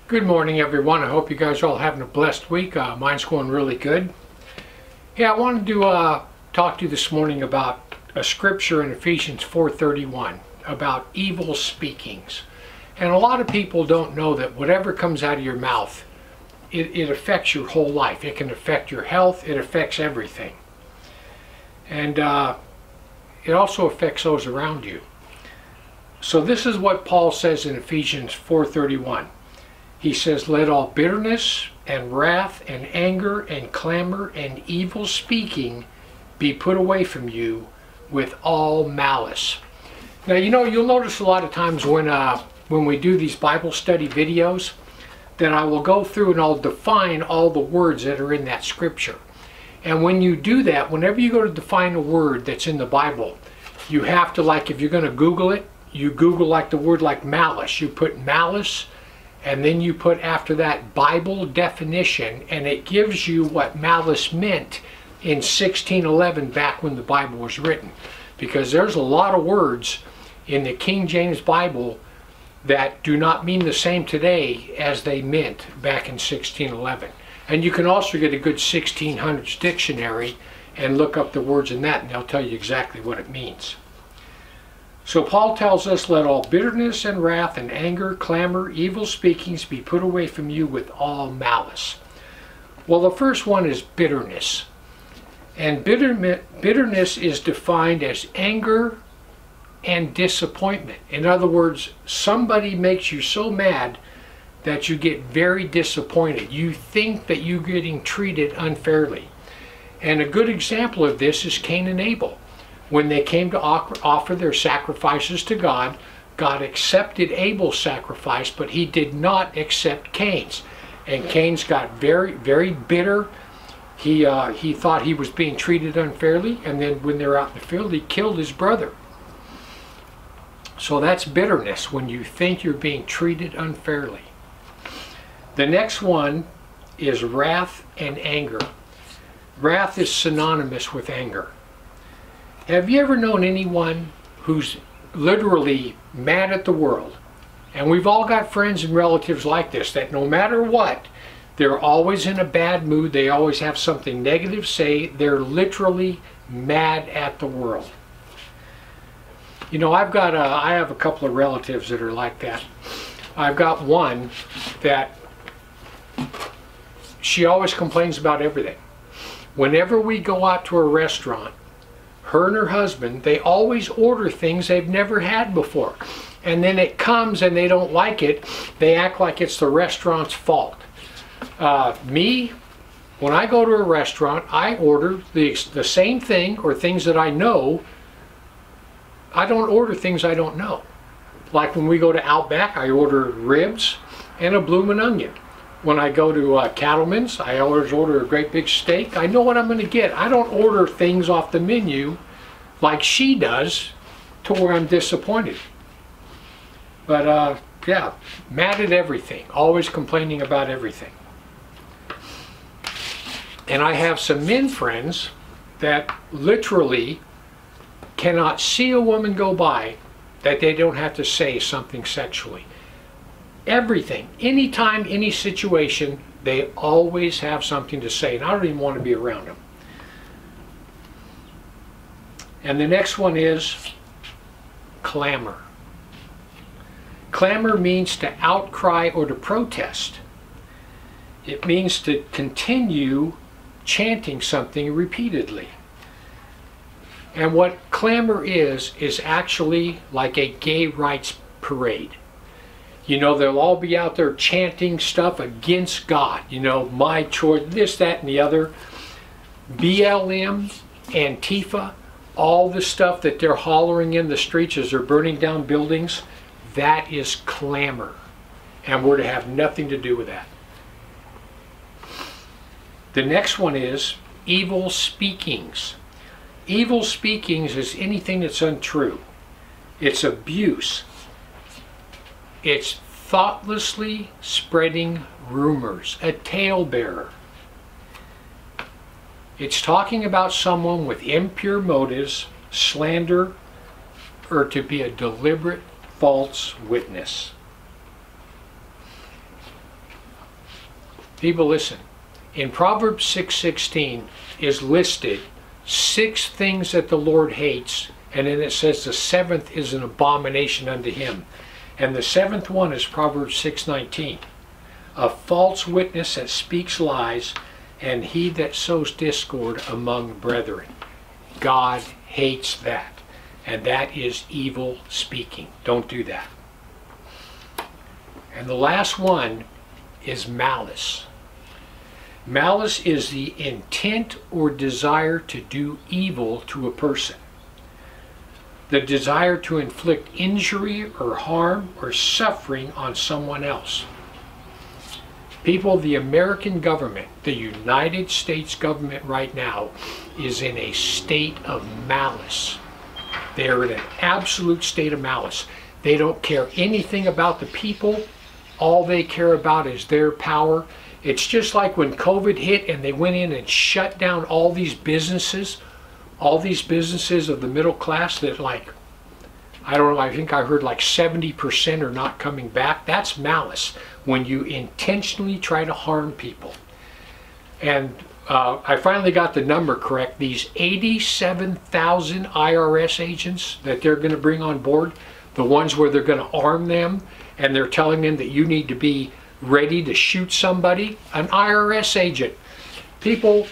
Good morning, everyone. I hope you guys are all having a blessed week. Mine's going really good. Yeah, I wanted to talk to you this morning about a scripture in Ephesians 4:31 about evil speakings. And a lot of people don't know that whatever comes out of your mouth, it affects your whole life. It can affect your health. It affects everything. And it also affects those around you. So this is what Paul says in Ephesians 4:31. He says, "Let all bitterness and wrath and anger and clamor and evil speaking be put away from you with all malice." Now, you'll notice a lot of times when we do these Bible study videos that I will go through and I'll define all the words that are in that scripture. And when you do that, whenever you go to define a word that's in the Bible, you have to, like, if you're going to Google it, you Google like the word like malice. You put malice, and then you put after that Bible definition, and it gives you what malice meant in 1611 back when the Bible was written. Because there's a lot of words in the King James Bible that do not mean the same today as they meant back in 1611. And you can also get a good 1600s dictionary and look up the words in that, and they'll tell you exactly what it means. So Paul tells us, "Let all bitterness and wrath and anger, clamor, evil speakings be put away from you with all malice." Well, the first one is bitterness. And bitterness is defined as anger and disappointment. In other words, somebody makes you so mad that you get very disappointed. You think that you're getting treated unfairly. And a good example of this is Cain and Abel. When they came to offer their sacrifices to God, God accepted Abel's sacrifice, but he did not accept Cain's. And Cain's got very, very bitter. He thought he was being treated unfairly, and then when they're out in the field, he killed his brother. So that's bitterness, when you think you're being treated unfairly. The next one is wrath and anger. Wrath is synonymous with anger. Have you ever known anyone who's literally mad at the world? And we've all got friends and relatives like this, that no matter what, they're always in a bad mood. They always have something negative to say. They're literally mad at the world. I have a couple of relatives that are like that. I've got one that she always complains about everything. Whenever we go out to a restaurant, her and her husband, they always order things they've never had before. And then it comes and they don't like it. They act like it's the restaurant's fault. Me, when I go to a restaurant, I order the same thing or things that I know. I don't order things I don't know. Like when we go to Outback, I order ribs and a bloomin' onion. When I go to Cattleman's, I always order a great big steak. I know what I'm going to get. I don't order things off the menu like she does to where I'm disappointed. But yeah, mad at everything. Always complaining about everything. And I have some men friends that literally cannot see a woman go by that they don't have to say something sexually. Everything, anytime, any situation, they always have something to say, and I don't even want to be around them. And the next one is clamor. Clamor means to outcry or to protest. It means to continue chanting something repeatedly. And what clamor is actually like a gay rights parade. They'll all be out there chanting stuff against God. My choice, this, that, and the other. BLM, Antifa, all the stuff that they're hollering in the streets as they're burning down buildings, that is clamor. And we're to have nothing to do with that. The next one is evil speakings. Evil speakings is anything that's untrue. It's abuse. It's thoughtlessly spreading rumors, a talebearer. It's talking about someone with impure motives, slander, or to be a deliberate false witness. People, listen. In Proverbs 6:16 is listed 6 things that the Lord hates, and then it says the 7th is an abomination unto him. And the 7th one is Proverbs 6:19. A false witness that speaks lies, and he that sows discord among brethren. God hates that. And that is evil speaking. Don't do that. And the last one is malice. Malice is the intent or desire to do evil to a person. The desire to inflict injury or harm or suffering on someone else. People, the American government, the United States government right now, is in a state of malice. They are in an absolute state of malice. They don't care anything about the people. All they care about is their power. It's just like when COVID hit and they went in and shut down all these businesses of the middle class that, like, I don't know, I think I heard like 70% are not coming back. That's malice, when you intentionally try to harm people. And I finally got the number correct. These 87,000 IRS agents that they're going to bring on board, the ones where they're going to arm them and they're telling them that you need to be ready to shoot somebody, an IRS agent. People,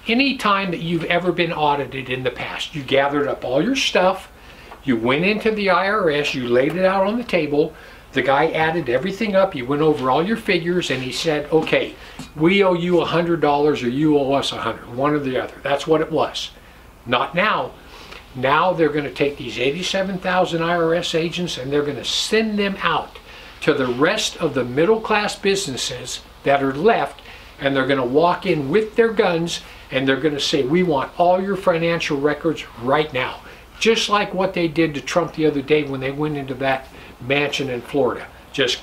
any time that you've ever been audited in the past, you gathered up all your stuff, you went into the IRS, you laid it out on the table, the guy added everything up, you went over all your figures, and he said, okay, we owe you $100 or you owe us $100, one or the other. That's what it was. Not now. Now they're going to take these 87,000 IRS agents and they're going to send them out to the rest of the middle class businesses that are left, and they're going to walk in with their guns and they're going to say, we want all your financial records right now. Just like what they did to Trump the other day when they went into that mansion in Florida. Just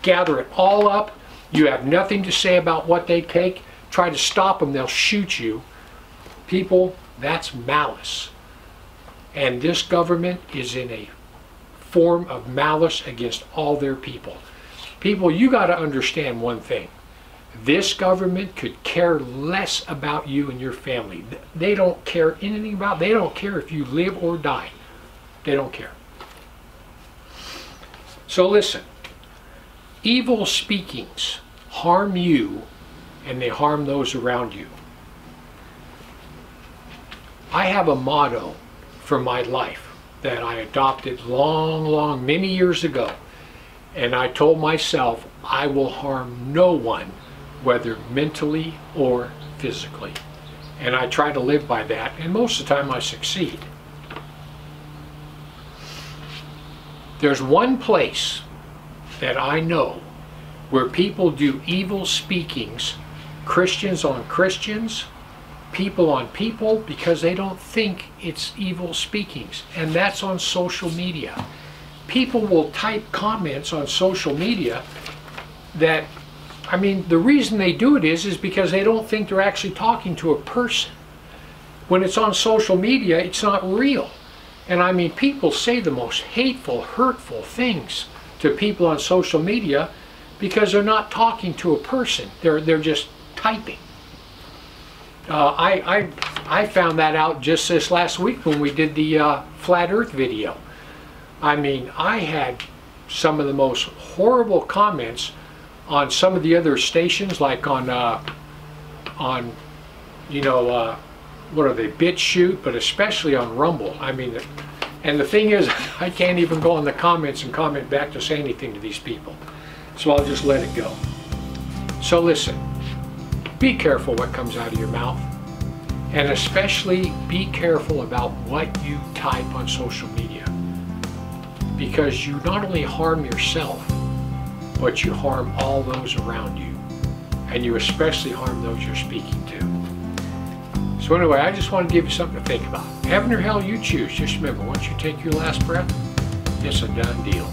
gather it all up. You have nothing to say about what they take. Try to stop them, they'll shoot you. People, that's malice. And this government is in a form of malice against all their people. People, you got to understand one thing. This government could care less about you and your family. They don't care anything about, they don't care if you live or die. They don't care. So listen, evil speakings harm you and they harm those around you. I have a motto for my life that I adopted many years ago. And I told myself, I will harm no one, whether mentally or physically. And I try to live by that, and most of the time I succeed. There's one place that I know where people do evil speakings, Christians on Christians, people on people, because they don't think it's evil speakings, and that's on social media. People will type comments on social media that, I mean, the reason they do it is because they don't think they're actually talking to a person. When it's on social media, it's not real. And I mean, people say the most hateful, hurtful things to people on social media because they're not talking to a person. They're just typing. I found that out just this last week when we did the Flat Earth video. I mean, I had some of the most horrible comments on some of the other stations, like on you know, what are they, BitChute, but especially on Rumble. I mean, and the thing is, I can't even go in the comments and comment back to say anything to these people. So I'll just let it go. So listen, be careful what comes out of your mouth. And especially be careful about what you type on social media. Because you not only harm yourself, but you harm all those around you. And you especially harm those you're speaking to. So anyway, I just want to give you something to think about. Heaven or hell, you choose. Just remember, once you take your last breath, it's a done deal.